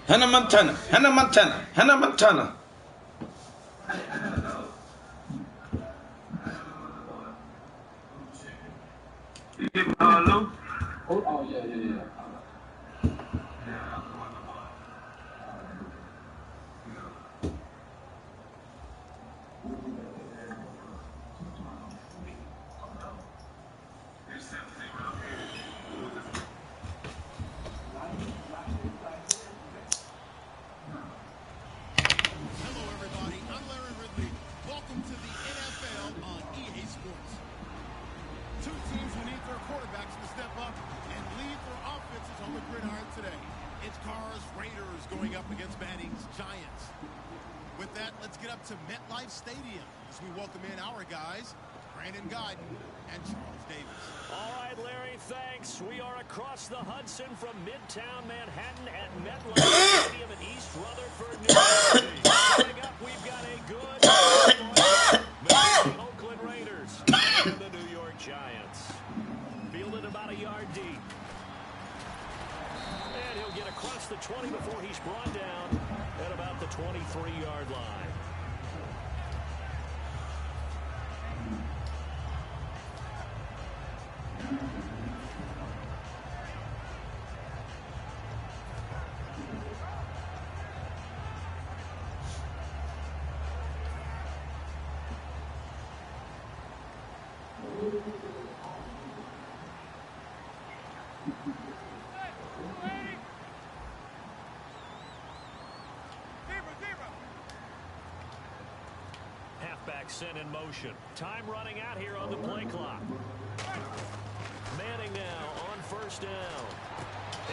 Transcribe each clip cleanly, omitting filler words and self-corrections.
Hannah Montana, Hannah Montana, Hannah Montana. Hello? Oh, yeah. To MetLife Stadium as we welcome in our guys, Brandon Guyton and Charles Davis. All right, Larry, thanks. We are across the Hudson from Midtown Manhattan at MetLife Stadium in East Rutherford, New Jersey. Coming up, we've got a good between the Oakland Raiders and the New York Giants. Fielded about a yard deep. And he'll get across the 20 before he's brought down at about the 23-yard line. Halfback sent in motion. Time running out here on the play clock. Manning now on first down.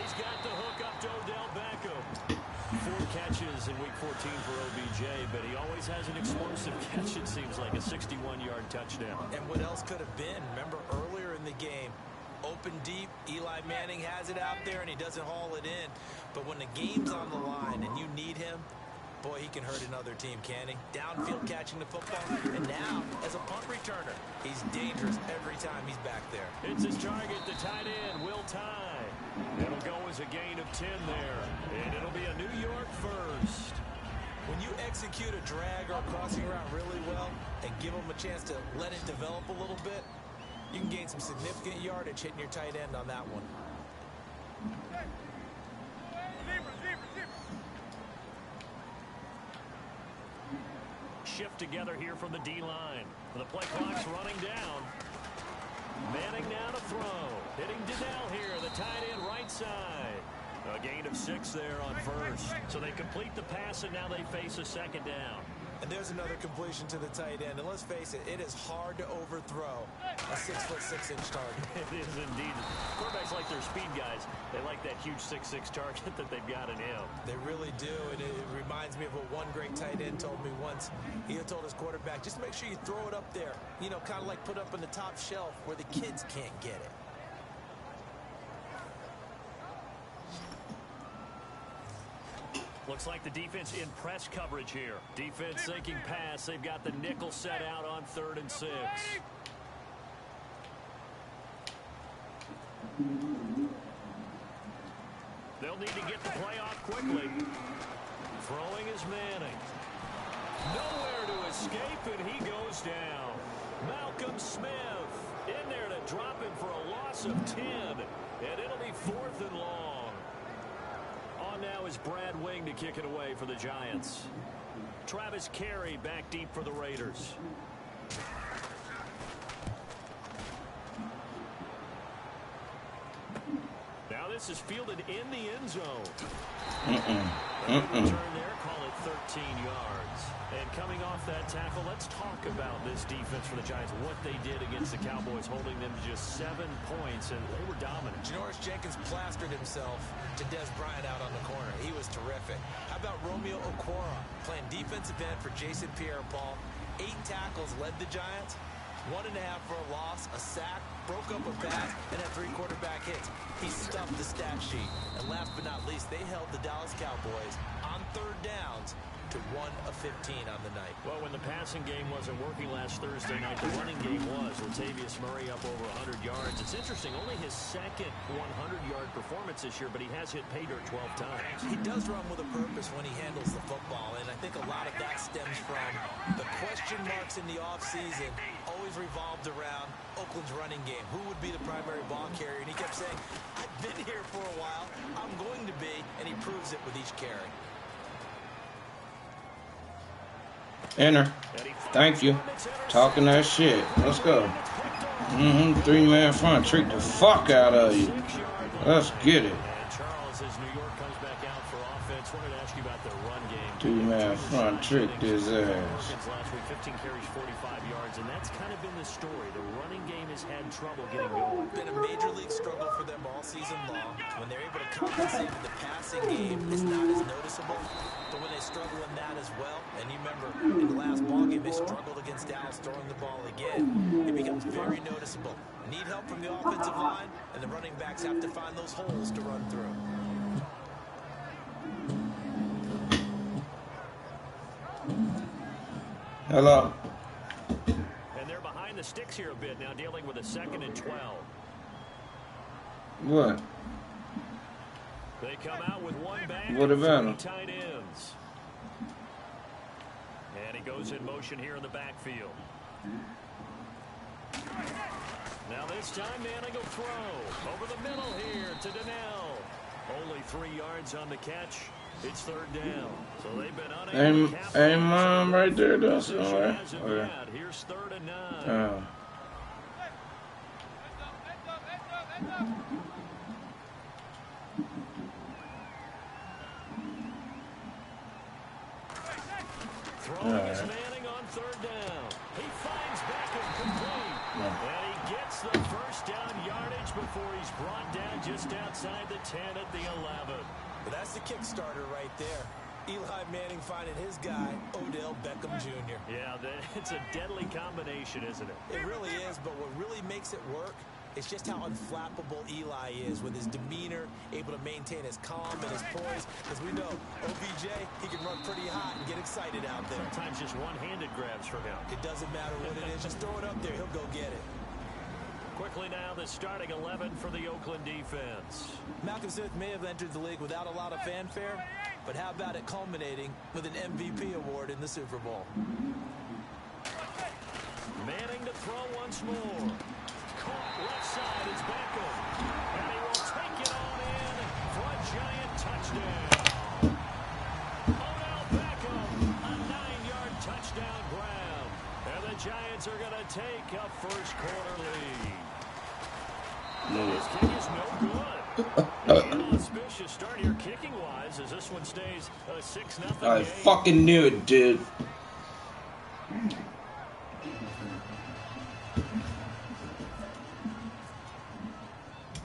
He's got the hook up to Odell Beckham. 4 catches in week 14 for OBJ, but he always has an explosive catch. It seems like a 61-yard touchdown. And what else could have been? Remember earlier in the game, open deep, Eli Manning has it out there and he doesn't haul it in. But when the game's on the line and you need him, boy, he can hurt another team, can he? Downfield catching the football, and now as a punt returner, he's dangerous every time he's back there. It's his target, the tight end, Will Tye. It'll go as a gain of 10 there, and it'll be a New York first. When you execute a drag or a crossing route really well and give him a chance to let it develop a little bit, you can gain some significant yardage hitting your tight end on that one. Shift together here from the D-line. The play clock's running down. Manning now to throw. Hitting Donnell here, the tight end right side. A gain of 6 there on first. So they complete the pass, and now they face a second down. And there's another completion to the tight end. And let's face it, it is hard to overthrow a 6'6" target. It is indeed. Quarterbacks like their speed guys. They like that huge 6'6" target that they've got in him. They really do. And it reminds me of what one great tight end told me once. He told his quarterback, just make sure you throw it up there. You know, kind of like put up on the top shelf where the kids can't get it. Looks like the defense in press coverage here. Defense sinking pass. They've got the nickel set out on 3rd and 6. They'll need to get the play off quickly. Throwing is Manning. Nowhere to escape, and he goes down. Malcolm Smith in there to drop him for a loss of 10. And it'll be 4th and long. On now is Brad Wing to kick it away for the Giants. Travis Carey back deep for the Raiders. Now this is fielded in the end zone. Return there, call it 13 yards. And coming off that tackle, let's talk about this defense for the Giants, what they did against the Cowboys, holding them to just 7 points, and they were dominant. Janoris Jenkins plastered himself to Des Bryant out on the corner. He was terrific. How about Romeo Okwara playing defensive end for Jason Pierre-Paul? 8 tackles led the Giants. 1.5 for a loss, a sack, broke up a pass, and had 3 quarterback hits. He stuffed the stat sheet. And last but not least, they held the Dallas Cowboys on 3rd downs to 1 of 15 on the night. Well, when the passing game wasn't working last Thursday night, the running game was. Latavius Murray up over 100 yards. It's interesting, only his second 100-yard performance this year, but he has hit pay dirt 12 times. He does run with a purpose when he handles the football, and I think a lot of that stems from the question marks in the offseason always revolved around Oakland's running game. Who would be the primary ball carrier? And he kept saying, I've been here for a while, I'm going to be, and he proves it with each carry. Enter. Thank you. Talking that shit. Let's go. Three-man front. Trick the fuck out of you. Let's get it. Charles, as New York comes back out for offense, wanted to ask you about the run game. Two-man front. Trick his ass. Last week, 15 carries, 45 yards, and that's kind of been the story. The running game has had trouble getting going. Been a major league struggle for them all season long. When they're able to compensate with the passing game, it's not as noticeable. But when they struggle in that as well, and you remember in the last ball game they struggled against Dallas throwing the ball again, it becomes very noticeable. Need help from the offensive line, and the running backs have to find those holes to run through. Hello. And they're behind the sticks here a bit now, dealing with a 2nd and 12. What? They come out with one back. What about him? Tight ends. And he goes in motion here in the backfield. Now this time Manning will throw. Over the middle here to Donnell. Only 3 yards on the catch. It's 3rd down. So they've been unable to capitalize. Ain't mom right there, though, somewhere? Okay. Here's 3rd and 9. Throwing is Manning on 3rd down. He finds Beckham complete. And he gets the 1st down yardage before he's brought down just outside the 10 at the 11. But that's the kickstarter right there. Eli Manning finding his guy, Odell Beckham Jr. Yeah, it's a deadly combination, isn't it? It really is, but what really makes it work is just how unflappable Eli is with his demeanor, able to maintain his calm and his poise. Because we know, OBJ, he can run pretty hot and get excited out there. Sometimes just one-handed grabs from him. It doesn't matter what it is. Just throw it up there. He'll go get it. Quickly now, the starting 11 for the Oakland defense. Malcolm Smith may have entered the league without a lot of fanfare, but how about it culminating with an MVP award in the Super Bowl? Manning to throw once more. Caught left side is Beckham. And he will take it on in for a giant touchdown. Odell Beckham, a 9-yard touchdown grab. And the Giants are going to take a first-quarter lead. This kick is no good. An auspicious start here kicking-wise as this one stays a 6-0 game. I fucking knew it, dude.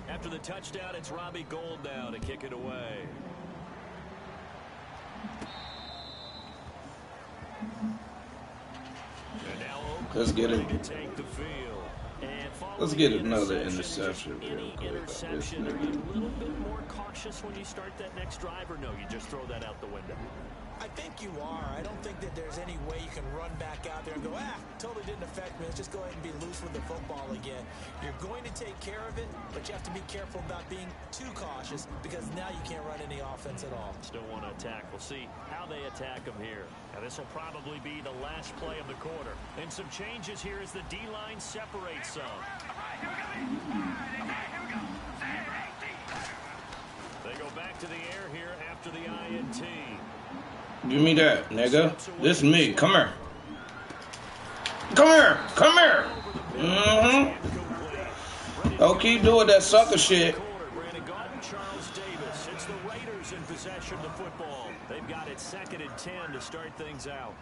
After the touchdown, it's Robbie Gould now to kick it away. And now Let's get it. to take the field. And Let's get another interception real quick. Interception. Are you a little bit more cautious when you start that next drive, or no, you just throw that out the window? I think you are. I don't think that there's any way you can run back out there and go, totally didn't affect me. Let's just go ahead and be loose with the football again. You're going to take care of it, but you have to be careful about being too cautious because now you can't run any offense at all. Still want to attack. We'll see how they attack them here. Now, this will probably be the last play of the quarter. And some changes here as the D-line separates some. They go back to the air here after the INT. Give me that, nigga. This is me. Come here. Come here. Come here. Oh, keep doing that sucker shit. Charles Davis. It's the Raiders in possession of the football. They've got it 2nd and 10 to start things out.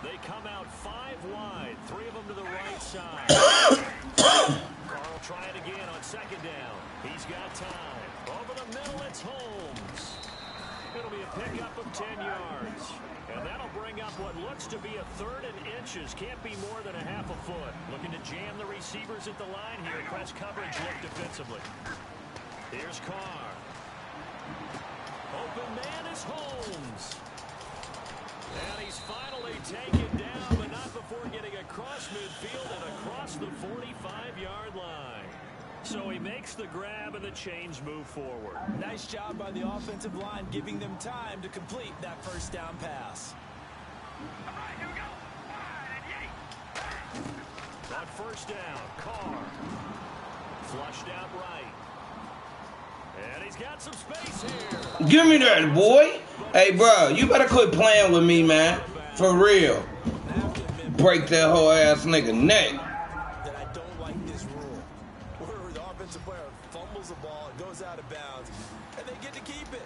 They come out 5 wide, 3 of them to the right side. Carl try it again on 2nd down. He's got time. Over the middle, it's Holmes. It'll be a pickup of 10 yards. And that'll bring up what looks to be a 3rd and inches. Can't be more than a half a foot. Looking to jam the receivers at the line here. Press coverage look defensively. Here's Carr. Open man is Holmes. And he's finally taken down, but not before getting across midfield and across the 45-yard line. So he makes the grab and the chains move forward. Nice job by the offensive line, giving them time to complete that first down pass. On first down, Carr. Flushed out right. And he's got some space here. Give me that, boy. Hey, bro, you better quit playing with me, man. For real. Break that whole ass nigga neck. That I don't like this rule. Where the offensive player fumbles the ball, it goes out of bounds, and they get to keep it.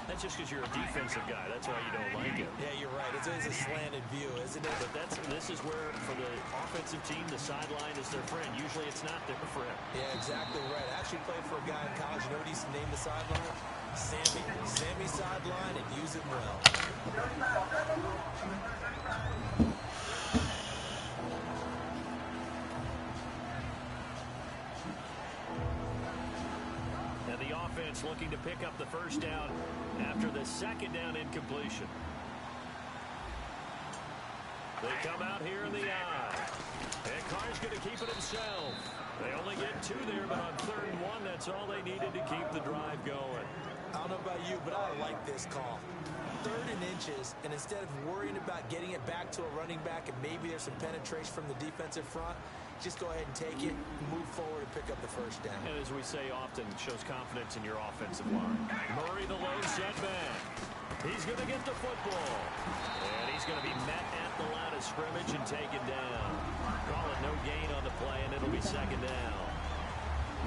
That's just because you're a defensive guy. That's why you don't like it. Yeah, you're right. It's always a slanted view, isn't it? But this is where, for the offensive team, the sideline is their friend. Usually it's not there for him. Yeah, exactly right. I actually played for a guy in college. You know what he used to name the sideline? Sammy. Sammy sideline, and use it well. And the offense looking to pick up the first down after the second down incompletion. They come out here in the eye. And Carr's going to keep it himself. They only get 2 there, but on 3rd and 1, that's all they needed to keep the drive going. I don't know about you, but I like this call. 3rd and inches, and instead of worrying about getting it back to a running back and maybe there's some penetration from the defensive front, just go ahead and take it, move forward, and pick up the first down. And as we say often, shows confidence in your offensive line. Murray, the low setback. He's going to get the football. And he's going to be met at the line of scrimmage and taken down. Call it no gain on the play, and it'll be 2nd down.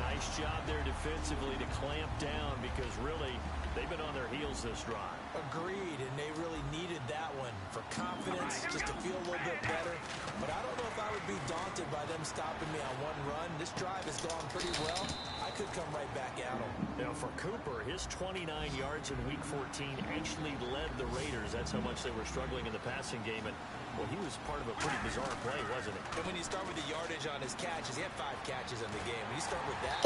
Nice job there defensively to clamp down because really they've been on their heels this drive. Agreed, and they really needed that one for confidence, just to feel a little bit better. But I don't know if I would be daunted by them stopping me on one run. This drive has gone pretty well. I could come right back at them. Now for Cooper, his 29 yards in Week 14 actually led the Raiders. That's how much they were struggling in the passing game. And well, he was part of a pretty bizarre play, wasn't he? And when you start with the yardage on his catches, he had 5 catches in the game. When you start with that,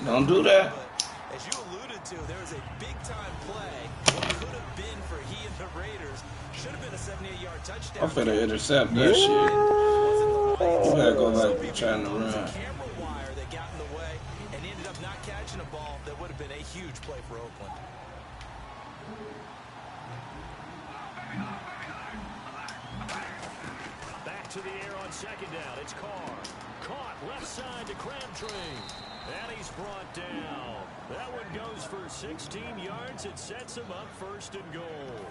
Don't do that. But as you alluded to, there was a big-time play. What could have been for he and the Raiders should have been a 78-yard touchdown. I'm finna intercept that shit. You gotta go back to trying to run. Camera wire that got in the way and ended up not catching a ball that would have been a huge play for Oakland. Back to the air on 2nd down. It's Carr. Caught left side to Crabtree. And he's brought down. That one goes for 16 yards. It sets him up 1st and goal.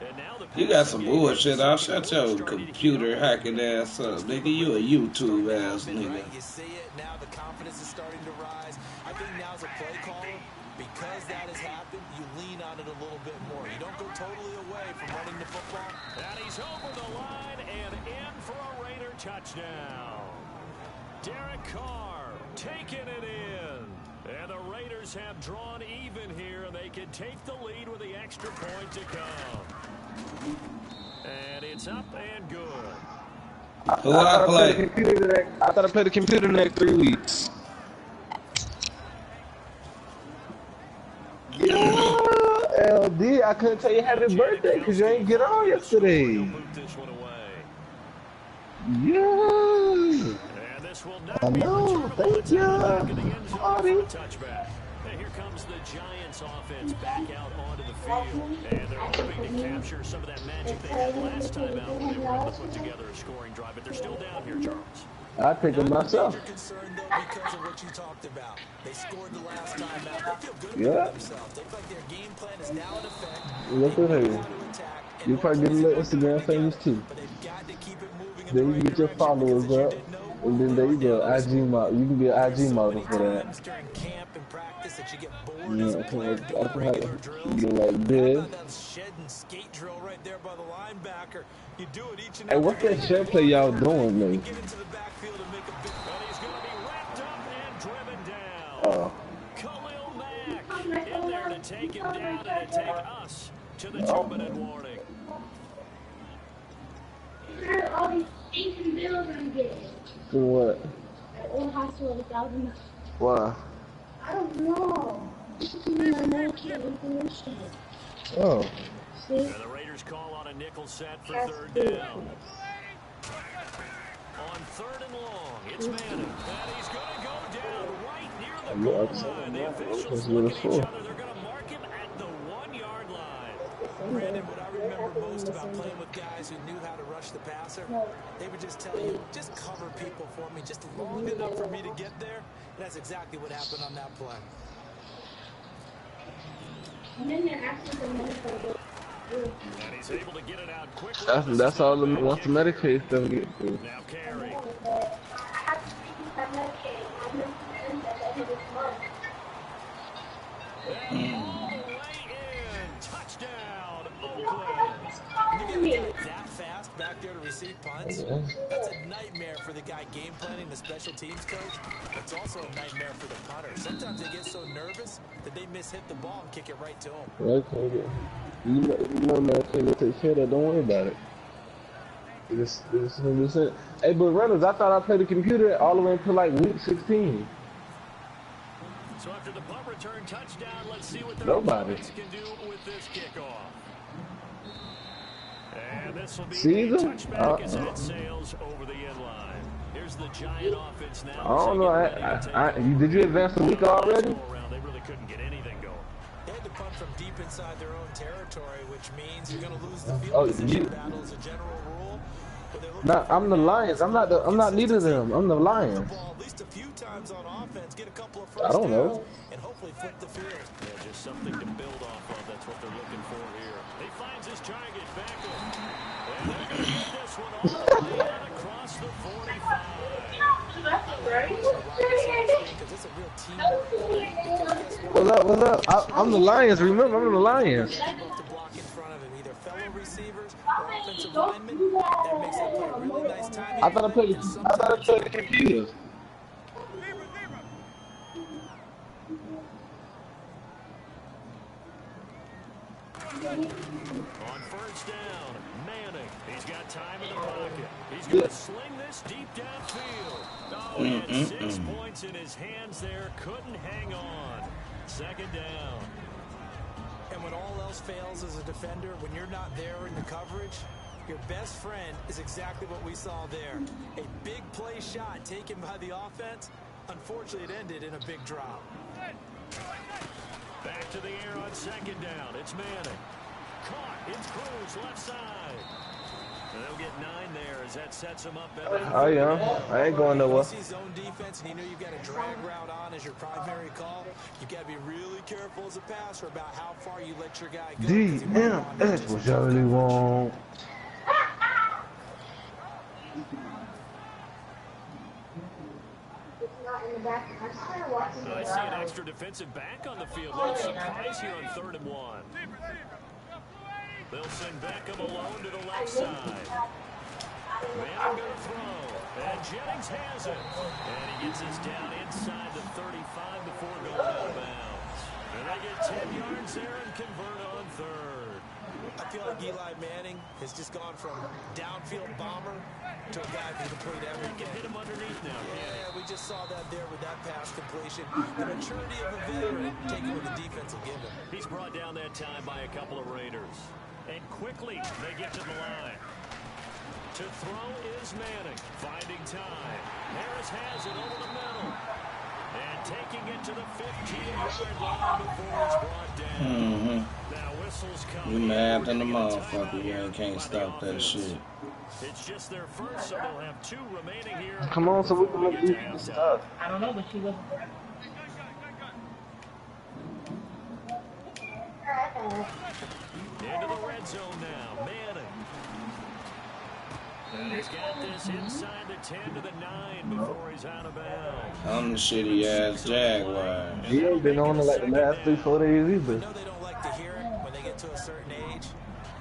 And now the You got some bullshit. I'll shut your computer hacking ass up. Nigga, you a YouTube ass nigga. You see it now. The confidence is starting to rise. I think now as a play caller, because that has happened, you lean on it a little bit more. You don't go totally away from running the football. And he's over the line and in for a Raider touchdown. Derek Carr taking it in. And the Raiders have drawn even here, and they can take the lead with the extra point to come. And it's up and good. Who I play? I thought I played the computer the next 3 weeks. Yeah, LD, I couldn't tell you happy birthday because you ain't get on yesterday. Yeah. I know. Thank you. Party. Here comes the Giants offense back out onto the field. And they're hoping to capture some of that magic they had last time out when they were able to put together a scoring drive. But they're still down here, Charles. I pick them myself. You're concerned, though, because of what you talked about. They scored the last time out. They feel good about themselves. They feel like their game plan is now in effect. Look at her. You probably get a little Instagram famous too. But they've got to keep it moving. Then you get your followers up. And then there you go, IG model. You can be an IG model for that. During camp and practice that you get bored. Yeah, I can have you like this. Shed and skate drill right there by the linebacker. You do it each and Hey, what's that shed play y'all doing, man? Get into the backfield and make a big. And he's going to be wrapped up and driven down. Khalil Mack in there to take him down and to take us to the 2-minute warning. All these stinking bills I'm getting. For what? At Old Hospital, $1,000. Why? I don't know. This is my Medicare information. Oh. See? And the Raiders call on a nickel set for third down. On third and long, it's Manning. And he's going to go down right near the goal line. The officials look at each other. They're going to mark him at the 1-yard line. Brandon, what I remember most about playing with guys who knew how to rush the passer, they would just tell you, just cover people for me, just long enough for me to get there. And that's exactly what happened on that play. And then they're actually the medical. And he's able to get it out quickly. That's all. Once the Medicaid stuff get through. Now carry. I have to take that Medicaid. I'm going to end at the end of this month. And all the way in. Touchdown, Oakland. You're going to get that fast back there to receive punts. That's a nightmare for the guy game planning, the special teams coach. It's also a nightmare for the punter. Sometimes they get so nervous that they mishit the ball and kick it right to them. Okay. You know, man, can't take care of that. Don't worry about it. Just hey, but Reynolds, I thought I played the computer all the way until like week 16. So after the punt return touchdown, let's see what the Republicans can do with this kickoff. And this will be a touchback as that sails over the end line. Here's the Giant offense now. I don't know. Did you advance the week already? They really couldn't get anything going. They had to punt from deep inside their own territory, which means you're going to lose the field position battle as a general rule. No, I'm the Lions. I'm not neither of them. I'm the Lions. At least a few times on offense, get a couple of first I don't know. And hopefully flip the field. Yeah, just something to build off of. That's what they're looking for here. He finds his target back in. And they're going to get this one all the way out across the 45. What's up? I'm the Lions. Remember, I'm the Lions. To block in front of him, either fellow receivers or offensive linemen. That makes it play really nice timing. I thought I played the computers. On first down, Manning. He's got time in the pocket. He's going to sling this deep downfield. Oh, he had 6 points in his hands there. Couldn't hang on. Second down. And when all else fails as a defender, when you're not there in the coverage, your best friend is exactly what we saw there. A big play shot taken by the offense. Unfortunately, it ended in a big drop. Back to the air on second down. It's Manning. Caught. It's Cruz left side. And they'll get 9 there as that sets him up better. Oh, yeah. I ain't going nowhere. You see zone defense and you know you've got a drag route on as your primary call. You've got to be really careful as a passer about how far you let your guy go. That's what y'all really want. So I see an extra defensive back on the field. A little surprise here on 3rd and 1. They'll send Beckham alone to the left side. Manning going to throw. And Jennings has it. And he gets this down inside the 35 before going out of bounds. And they get 10 yards there and convert on 3rd. I feel like Eli Manning has just gone from downfield bomber to a guy who can complete everything. He can hit him underneath now. Yeah, we just saw that there with that pass completion. The maturity of a veteran taking what the defense will give him. He's brought down that time by a couple of Raiders. And quickly they get to the line. To throw is Manning, finding time. Harris has it over the middle. And taking it to the 15-yard line before it's brought down. Now whistles come. You mad than the motherfucker. You can't stop that shit. It's just their first, so they'll have 2 remaining here. Come on, so we can make this stuff. I don't know, but she wasn't there. Into the red zone now, Manning. And he's got this inside the 10 to the 9 before he's out of bounds. I'm the shitty ass Jaguars. He ain't been on it like the last 3-4 days either. I know they don't like to hear it when they get to a certain age.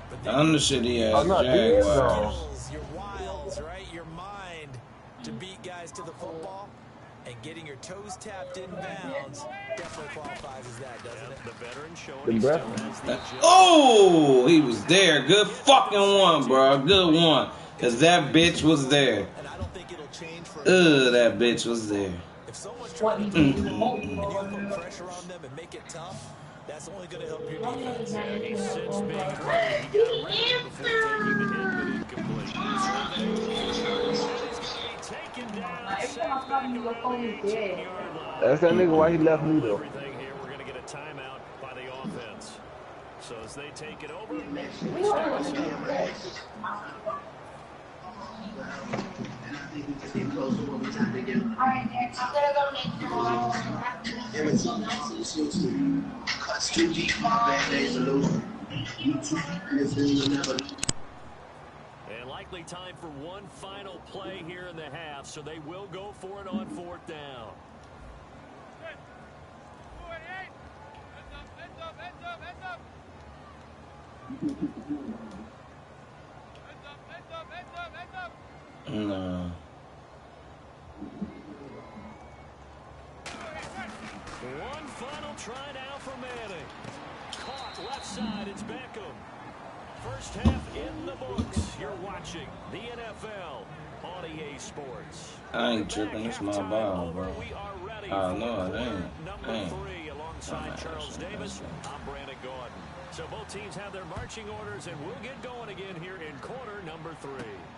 But I'm the shitty ass Jaguars. Your wilds, right? Your mind to beat guys to the football. And getting your toes tapped in bounds definitely qualifies as that, doesn't it? The veteran showing he still has the agility. Oh, he was there. Good fucking one, bro. Good one. Because that bitch was there. And I don't think it'll change for That bitch was there. if someone's trying to do and you put pressure on them and make it tough, That's only going to help your defense. Yeah, he sits being hurt. He got around before taking the hit, but incomplete. So he's going to be taken down, sacked back around the 18-yard line. That's that nigga why he left me though. Everything here, we're going to get a timeout by the offense. So as they take it over, and likely time for one final play here in the half, so they will go for it on 4th down. No. One final try now for Manning. Caught left side, it's Beckham. First half in the books. You're watching the NFL on EA Sports. I ain't tripping. It's my ball, bro. No, it ain't. Number 3 alongside Charles Davis. I'm Brandon Gordon. So both teams have their marching orders, and we'll get going again here in quarter number 3.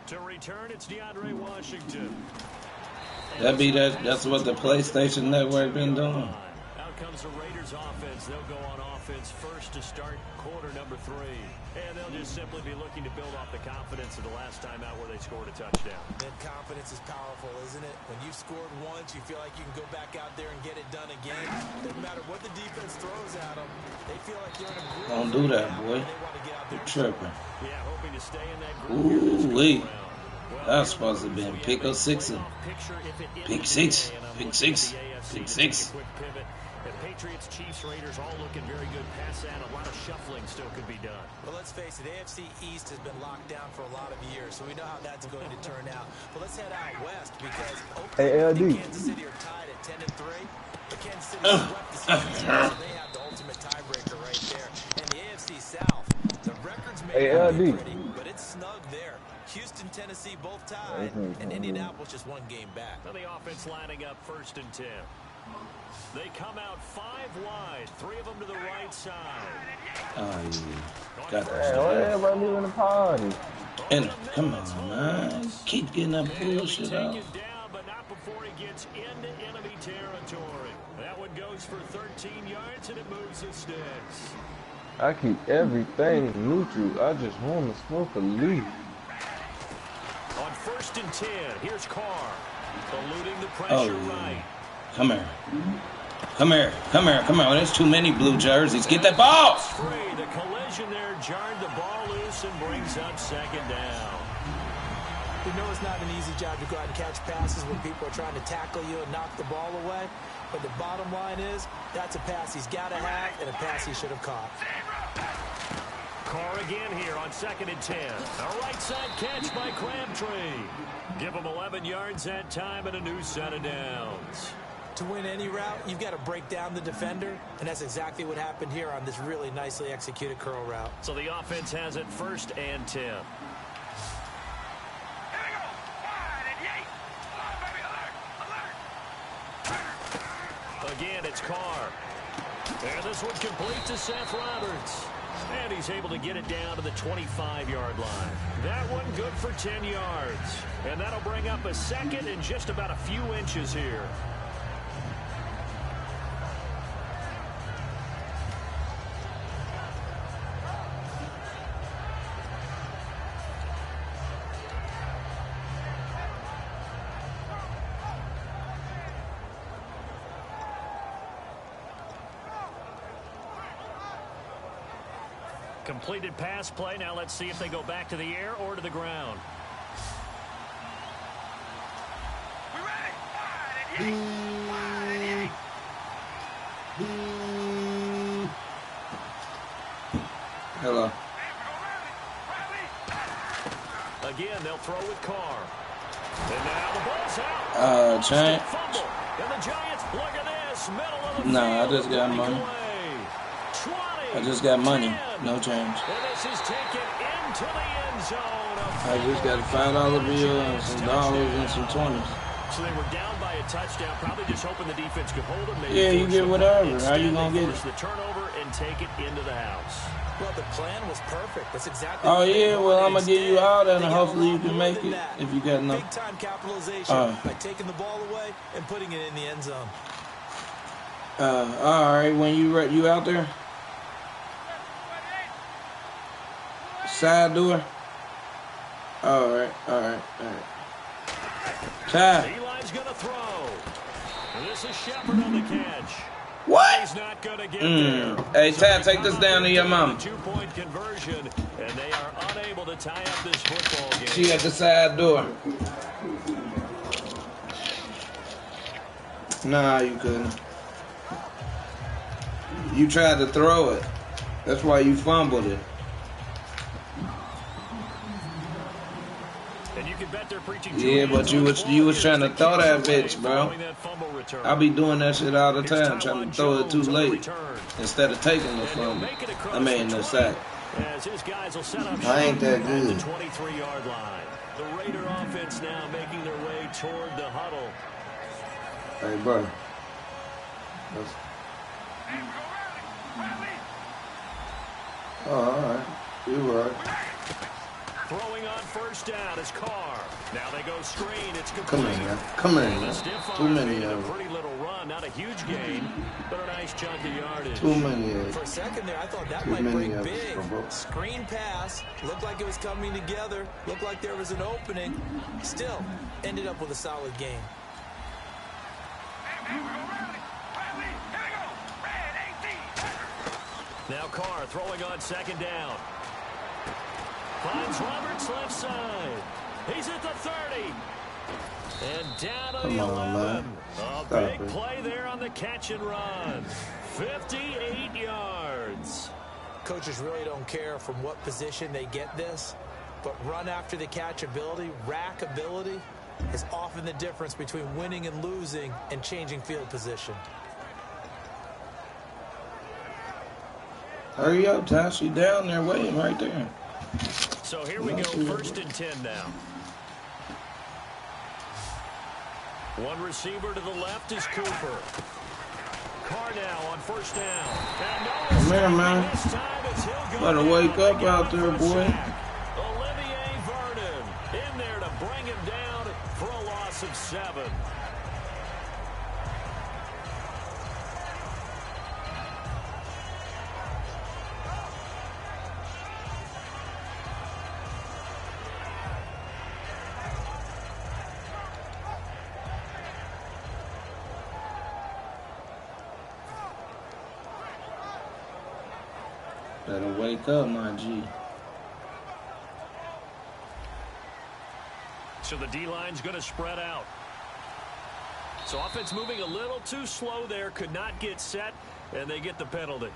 To return, it's DeAndre Washington. That's what the PlayStation Network been doing. Out comes the Raiders offense. They'll go on offense first to start quarter number 3. And they'll just simply be looking to build off the confidence of the last time out where they scored a touchdown. And confidence is powerful, isn't it? When you've scored once, you feel like you can go back out there and get it done again. Doesn't matter what the defense throws at them. They feel like you're in a groove. Don't do that, boy. You're tripping. Yeah, hoping to stay in that groove. Ooh-wee. That's supposed to be a pick or 6. Pick 6. Pick 6. Pick 6. The Patriots, Chiefs, Raiders all looking very good. Pass out. A lot of shuffling still could be done. Well, let's face it, AFC East has been locked down for a lot of years, so we know how that's going to turn out. But let's head out west because Oakland and Kansas City are tied at 10-3. But Kansas City swept the Seahawks, so they have the ultimate tiebreaker right there. And the AFC South, the records may not be pretty, but it's snug there. Houston, Tennessee both tied, and Indianapolis just one game back. So the offense lining up 1st and 10. They come out 5 wide, 3 of them to the right side. Oh, yeah. Got that. Everybody leaving the party. And come on, man. Keep getting that bullshit out. Down, but not before he gets into enemy territory. That one goes for 13 yards, and it moves the sticks. I keep everything neutral. I just want to smoke a leaf. On 1st and 10, here's Carr. Eluding the pressure right. Come here. Come here. Come here. Come on. There's too many blue jerseys. Get that ball. Free. The collision there jarred the ball loose and brings up 2nd down. You know it's not an easy job to go out and catch passes when people are trying to tackle you and knock the ball away. But the bottom line is, that's a pass he's got to have and a pass he should have caught. Carr again here on 2nd and 10. A right side catch by Crabtree. Give him 11 yards that time and a new set of downs. To win any route, you've got to break down the defender, and that's exactly what happened here on this really nicely executed curl route. So the offense has it 1st and 10. Again, it's Carr. And this one complete to Seth Roberts. And he's able to get it down to the 25-yard line. That one good for 10 yards. And that'll bring up a 2nd and just about a few inches here. Completed pass play. Now let's see if they go back to the air or to the ground. Hello. Again, they'll throw with Carr. And now the ball's out. Change. And the Giants, look at this. Middle of the field. Nah, I just got money. 20, I just got money. 10. No change. And this is taken into the end zone. I just got a $5 bill and some dollars and some 20s. So they were down by a touchdown, probably just hoping the defense could hold them. Yeah, you get whatever. How you gonna get it? The turnover and take it into the house. Well, the plan was perfect. That's exactly. Oh yeah, well I'm gonna give you all that, and hopefully you can make it if you got enough. Big time capitalization by taking the ball away and putting it in the end zone. All right, when you out there, side door. All right. Ty. Eli's gonna throw. And this is Shepard on the catch. What? He's not gonna get there. Hey, Ty, take this down to your mom. 2-point conversion, and they are unable to tie up this football game. She at the side door. Nah, you couldn't. You tried to throw it. That's why you fumbled it. And you can bet they're preaching. Yeah, but you was trying to throw that bitch, bro. I be doing that shit all the time, trying to throw it too late instead of taking the fumble. I mean the sack. I ain't that good. The 23-yard line. The Raider offense now making their way toward the huddle. Hey, bro. Oh, all right. You right. Throwing on first down is Carr. Now they go screen. It's complete. Come here, man. Come here, man. Too many of them. Pretty little run, not a huge gain, but a nice chunk of yardage. Too many of them. For a second there, I thought that might break big. Screen pass. Looked like it was coming together. Looked like there was an opening. Still, ended up with a solid game. Now Carr throwing on second down. Finds Roberts left side. He's at the 30. And down to the 11. A big play there on the catch and run. 58 yards. Coaches really don't care from what position they get this, but run after the catch ability, rack ability, is often the difference between winning and losing and changing field position. Hurry up, Ty. She down there waiting right there. So here we go, 1st and 10 now. One receiver to the left is Cooper. Carr now on first down. Come here, man. Better wake up out there, boy. Olivier Vernon in there to bring him down for a loss of 7. Better wake up, my G. So the D-line's going to spread out. So offense moving a little too slow there, could not get set, and they get the penalty.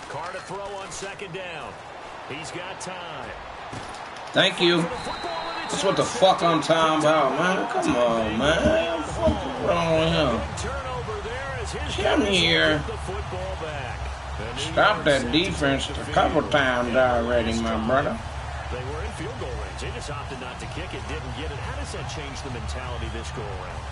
Carr to throw on second down. He's got time. Thank you. That's what the fuck I'm talking about, man. Come on, man. What's wrong with him? Turnover there as his Come here. the football back. Stop that defense a couple times already, my brother. They were in field goal range. They just opted not to kick it, didn't get it. How does that change the mentality this go around?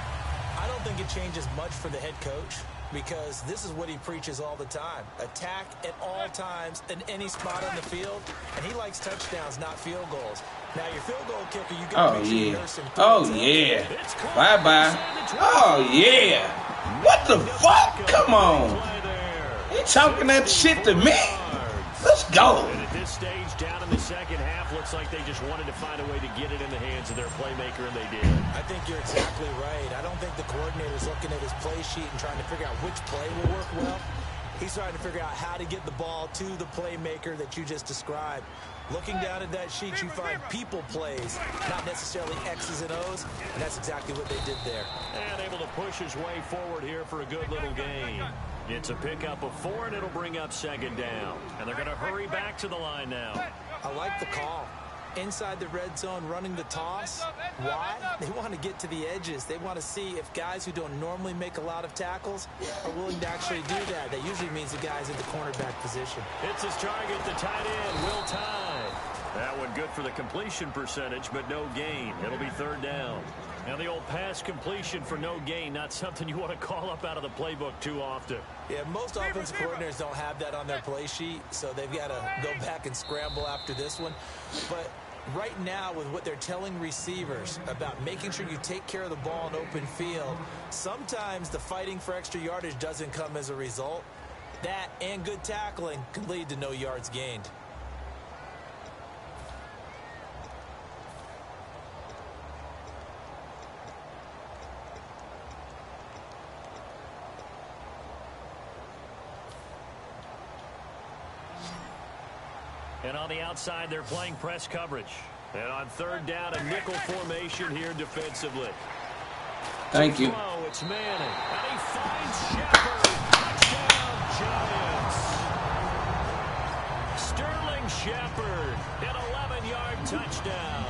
I don't think it changes much for the head coach because this is what he preaches all the time. Attack at all times in any spot on the field, and he likes touchdowns, not field goals. Now, your field goal kicker, you got to make sure you nurse him. Oh, yeah. Bye-bye. Oh, yeah. What the fuck? Come on. He talking that shit to me? Let's go. And at this stage, down in the second half, looks like they just wanted to find a way to get it in the hands of their playmaker, and they did. I think you're exactly right. I don't think the coordinator's looking at his play sheet and trying to figure out which play will work well. He's trying to figure out how to get the ball to the playmaker that you just described. Looking down at that sheet, you find people plays, not necessarily X's and O's, and that's exactly what they did there. And able to push his way forward here for a good little gain. It's a pickup of 4, and it'll bring up second down. And they're going to hurry back to the line now. I like the call. Inside the red zone, running the toss. Why? They want to get to the edges. They want to see if guys who don't normally make a lot of tackles are willing to actually do that. That usually means the guy's in the cornerback position. It's his target, the tight end, Will Tye. That one good for the completion percentage, but no gain. It'll be third down. Now the old pass completion for no gain, not something you want to call up out of the playbook too often. Yeah, most offensive coordinators don't have that on their play sheet, so they've got to go back and scramble after this one. But right now, with what they're telling receivers about making sure you take care of the ball in open field, sometimes the fighting for extra yardage doesn't come as a result. That and good tackling can lead to no yards gained. And on the outside, they're playing press coverage. And on third down, a nickel formation here defensively. Thank you. It's Manning. And he finds Shepard. Touchdown, Giants. Sterling Shepard, an 11-yard touchdown.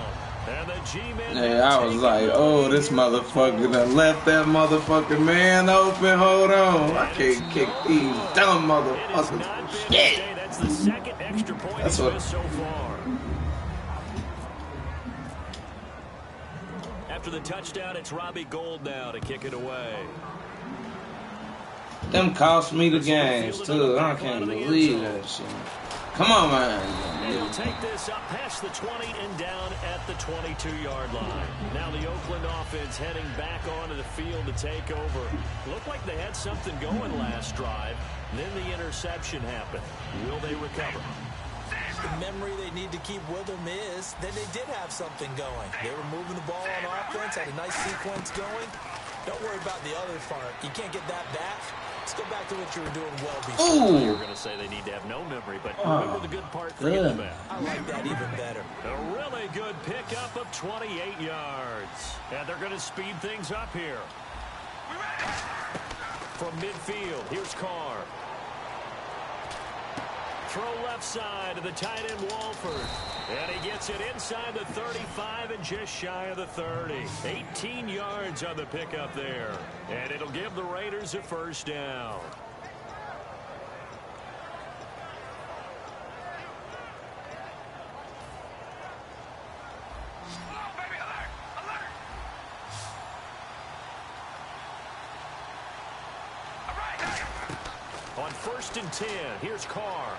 And the G-men. Hey, I was like, oh, this motherfucker done left that motherfucking man open. Hold on. I can't kick these dumb motherfuckers. Shit. That's the second extra point he's missed so far. After the touchdown, it's Robbie Gould now to kick it away. Them cost me the games, too. I can't believe that shit. Come on, man. He'll take this up past the 20 and down at the 22-yard line. Now the Oakland offense heading back onto the field to take over. Looked like they had something going last drive. Then the interception happened. Will they recover? The memory they need to keep with them is that they did have something going. They were moving the ball on offense, had a nice sequence going. Don't worry about the other part. You can't get that back. Let's go back to what you were doing well before. You were going to say they need to have no memory, but remember the good part, forget the bad. I like that even better. A really good pickup of 28 yards. And they're going to speed things up here. From midfield, here's Carr. Throw left side to the tight end Walford. And he gets it inside the 35 and just shy of the 30. 18 yards on the pickup there. And it'll give the Raiders a first down. On 1st and 10, here's Carr.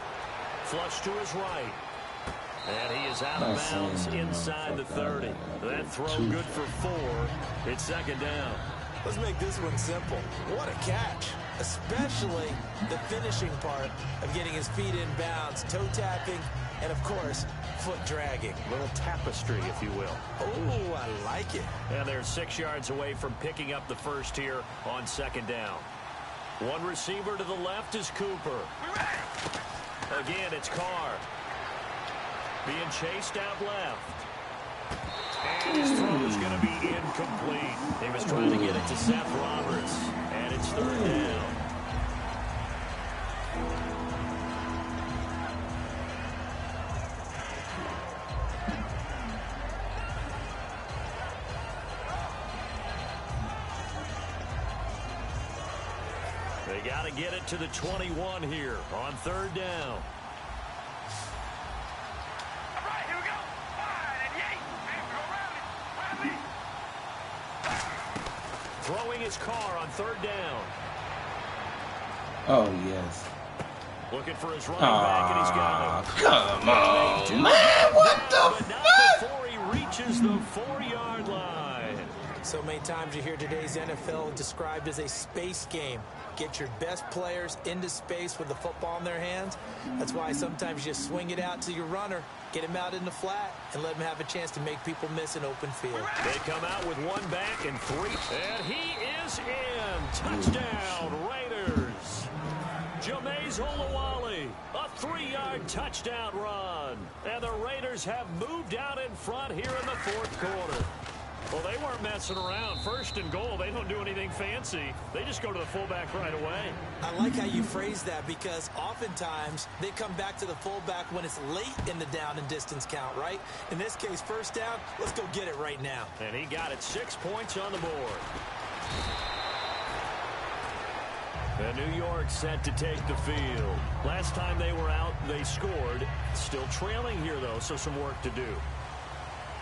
Flush to his right. And he is out of bounds inside the 30. That throw good for 4. It's second down. Let's make this one simple. What a catch. Especially the finishing part of getting his feet in bounds, toe tapping, and of course, foot dragging. Little tapestry, if you will. Oh, I like it. And they're 6 yards away from picking up the first here on second down. One receiver to the left is Cooper. Again, it's Carr. Being chased out left. And his throw is going to be incomplete. He was trying to get it to Seth Roberts. And it's third down. They got to get it to the 21 here on third down. Throwing his Carr on third down. Oh, yes. Looking for his running back, and he's got it. Come on, man. What the fuck? Before he reaches the 4-yard line. So many times you hear today's NFL described as a space game. Get your best players into space with the football in their hands. That's why sometimes you swing it out to your runner, get him out in the flat, and let him have a chance to make people miss an open field. They come out with 1 back and 3. And he is in. Touchdown, Raiders. Jameis Olawale, a 3-yard touchdown run. And the Raiders have moved out in front here in the fourth quarter. Well, they weren't messing around. 1st and goal, they don't do anything fancy. They just go to the fullback right away. I like how you phrase that because oftentimes they come back to the fullback when it's late in the down and distance count, right? In this case, 1st down, let's go get it right now. And he got it. 6 points on the board. And New York set to take the field. Last time they were out, they scored. Still trailing here, though, so some work to do.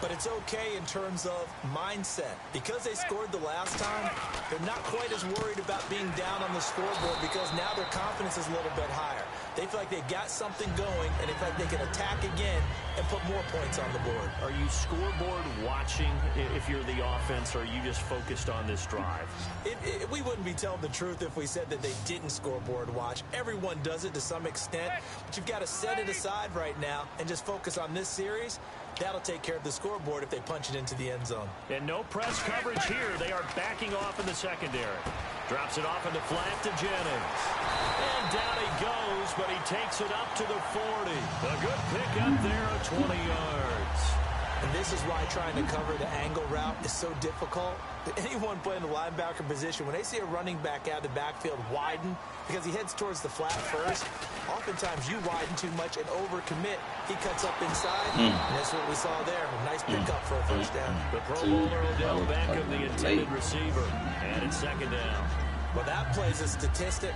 But it's okay in terms of mindset. Because they scored the last time, they're not quite as worried about being down on the scoreboard because now their confidence is a little bit higher. They feel like they've got something going, and they feel like they can attack again and put more points on the board. Are you scoreboard watching if you're the offense, or are you just focused on this drive? We wouldn't be telling the truth if we said that they didn't scoreboard watch. Everyone does it to some extent, but you've got to set it aside right now and just focus on this series. That'll take care of the scoreboard if they punch it into the end zone. And no press coverage here. They are backing off in the secondary. Drops it off into flat to Jennings. And down he goes, but he takes it up to the 40. A good pickup there of 20 yards. And this is why trying to cover the angle route is so difficult. Anyone playing the linebacker position, when they see a running back out of the backfield widen because he heads towards the flat first, oftentimes you widen too much and overcommit. He cuts up inside, and that's what we saw there. A nice pickup for a 1st down. The Pro Bowler Odell Beckham, the intended receiver, and it's 2nd down. Well, that plays a statistic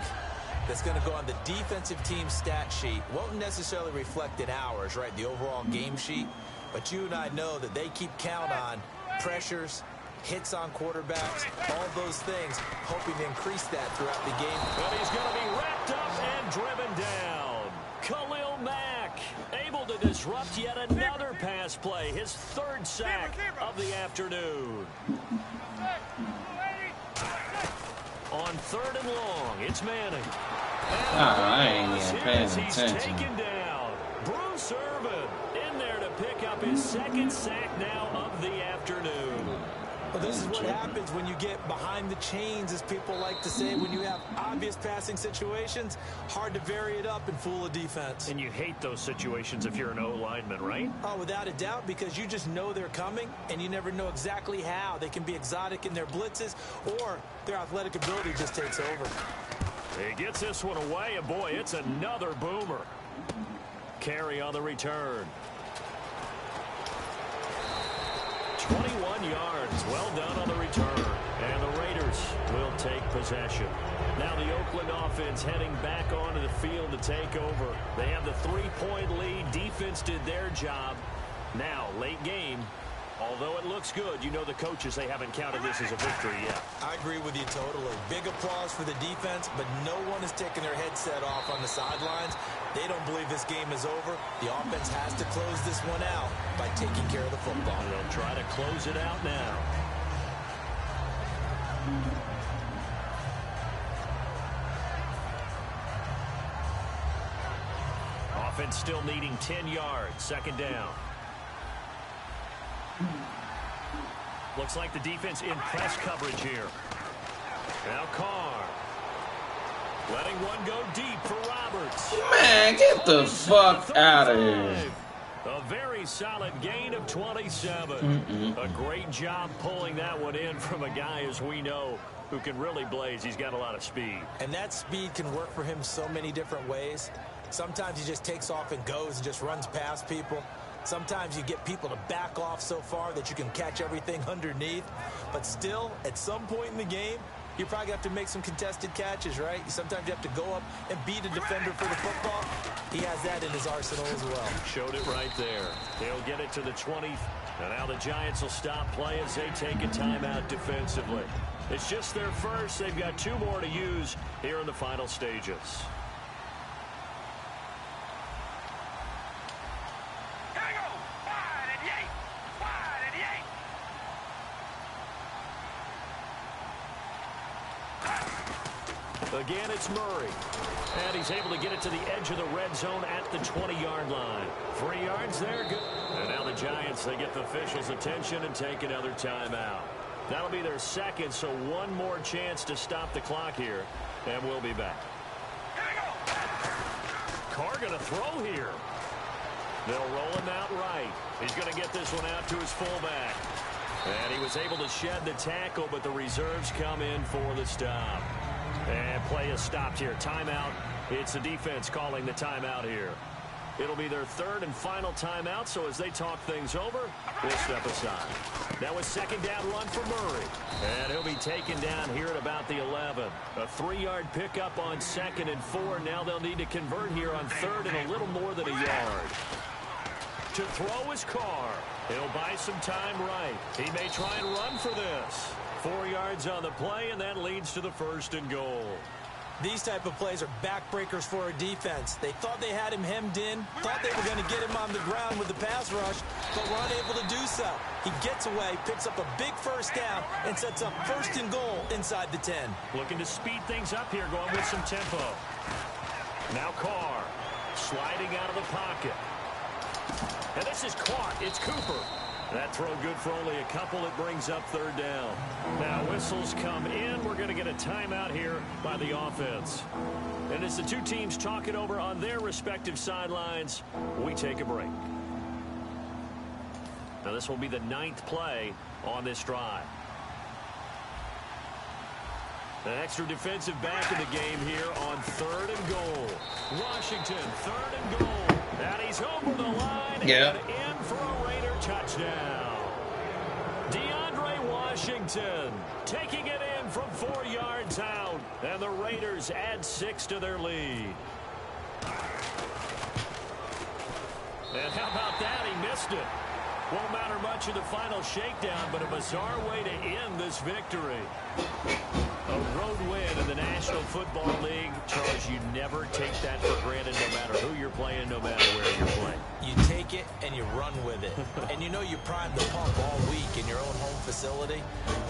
that's going to go on the defensive team stat sheet. Won't necessarily reflect in ours, right, the overall game sheet. But you and I know that they keep count on pressures, hits on quarterbacks, all those things, hoping to increase that throughout the game. But he's going to be wrapped up and driven down. Khalil Mack able to disrupt yet another pass play, his 3rd sack of the afternoon. On 3rd and long, it's Manning. I ain't even paying He's attention. taken down. Bruce Irvin in there to pick up his 2nd sack now of the afternoon. Well, this is what happens when you get behind the chains, as people like to say. When you have obvious passing situations, hard to vary it up and fool a defense. And you hate those situations if you're an O-lineman, right? Oh, without a doubt, because you just know they're coming, and you never know exactly how. They can be exotic in their blitzes, or their athletic ability just takes over. He gets this one away, and boy, it's another boomer. Carry on the return. 21 yards. Well done on the return. And the Raiders will take possession. Now the Oakland offense heading back onto the field to take over. They have the 3-point lead. Defense did their job. Now, late game. Although it looks good, you know the coaches, they haven't counted this as a victory yet. I agree with you totally. Big applause for the defense, but no one is taking their headset off on the sidelines. They don't believe this game is over. The offense has to close this one out by taking care of the football. They'll try to close it out now. Offense still needing 10 yards. 2nd down. Looks like the defense in press coverage here. Now Carr. Letting one go deep for Roberts. Man, get the fuck out of here. A very solid gain of 27. A great job pulling that one in from a guy, as we know, who can really blaze. He's got a lot of speed. And that speed can work for him so many different ways. Sometimes he just takes off and goes and just runs past people. Sometimes you get people to back off so far that you can catch everything underneath. But still, at some point in the game, you probably have to make some contested catches, right? Sometimes you have to go up and beat a defender for the football. He has that in his arsenal as well. Showed it right there. He'll get it to the 20. And now the Giants will stop play as they take a timeout defensively. It's just their first. They've got 2 more to use here in the final stages. Again, it's Murray. And he's able to get it to the edge of the red zone at the 20-yard line. 3 yards there. Good. And now the Giants, they get the officials' attention and take another timeout. That'll be their 2nd, so one more chance to stop the clock here. And we'll be back. Here we go. Carr going to throw here. They'll roll him out right. He's going to get this one out to his fullback. And he was able to shed the tackle, but the reserves come in for the stop. And play is stopped here. Timeout. It's the defense calling the timeout here. It'll be their third and final timeout, so as they talk things over, we'll step aside. That was second down run for Murray. And he'll be taken down here at about the 11. A 3-yard pickup on 2nd and 4. Now they'll need to convert here on 3rd and a little more than a yard. To throw his Carr. He'll buy some time right. He may try and run for this. 4 yards on the play, and that leads to the 1st and goal. These type of plays are backbreakers for a defense. They thought they had him hemmed in, thought they were going to get him on the ground with the pass rush, but were unable to do so. He gets away, picks up a big 1st down, and sets up 1st and goal inside the 10. Looking to speed things up here, going with some tempo. Now Carr sliding out of the pocket. And this is caught. It's Cooper. That throw good for only a couple. It brings up 3rd down. Now whistles come in. We're going to get a timeout here by the offense. And as the two teams talk it over on their respective sidelines, we take a break. Now this will be the 9th play on this drive. An extra defensive back in the game here on 3rd and goal. Washington, 3rd and goal. And he's over the line and in for a Raider touchdown. DeAndre Washington taking it in from 4 yards out. And the Raiders add 6 to their lead. And how about that? He missed it. Won't matter much in the final shakedown, but a bizarre way to end this victory. A road win in the National Football League. Charles, you never take that for granted no matter who you're playing, no matter where you're playing. You take it and you run with it. And you know you primed the pump all week in your own home facility.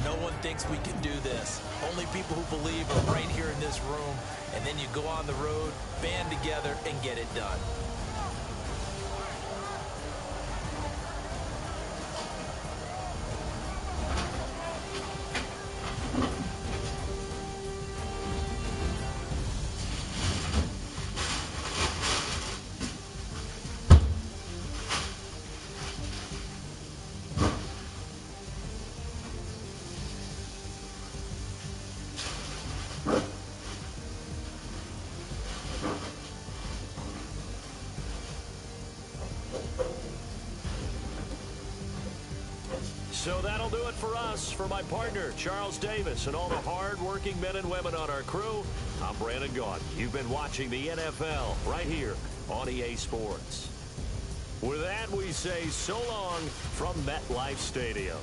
No one thinks we can do this. Only people who believe are right here in this room. And then you go on the road, band together, and get it done. So that'll do it for us. For my partner, Charles Davis, and all the hard-working men and women on our crew, I'm Brandon Gaudin. You've been watching the NFL right here on EA Sports. With that, we say so long from MetLife Stadium.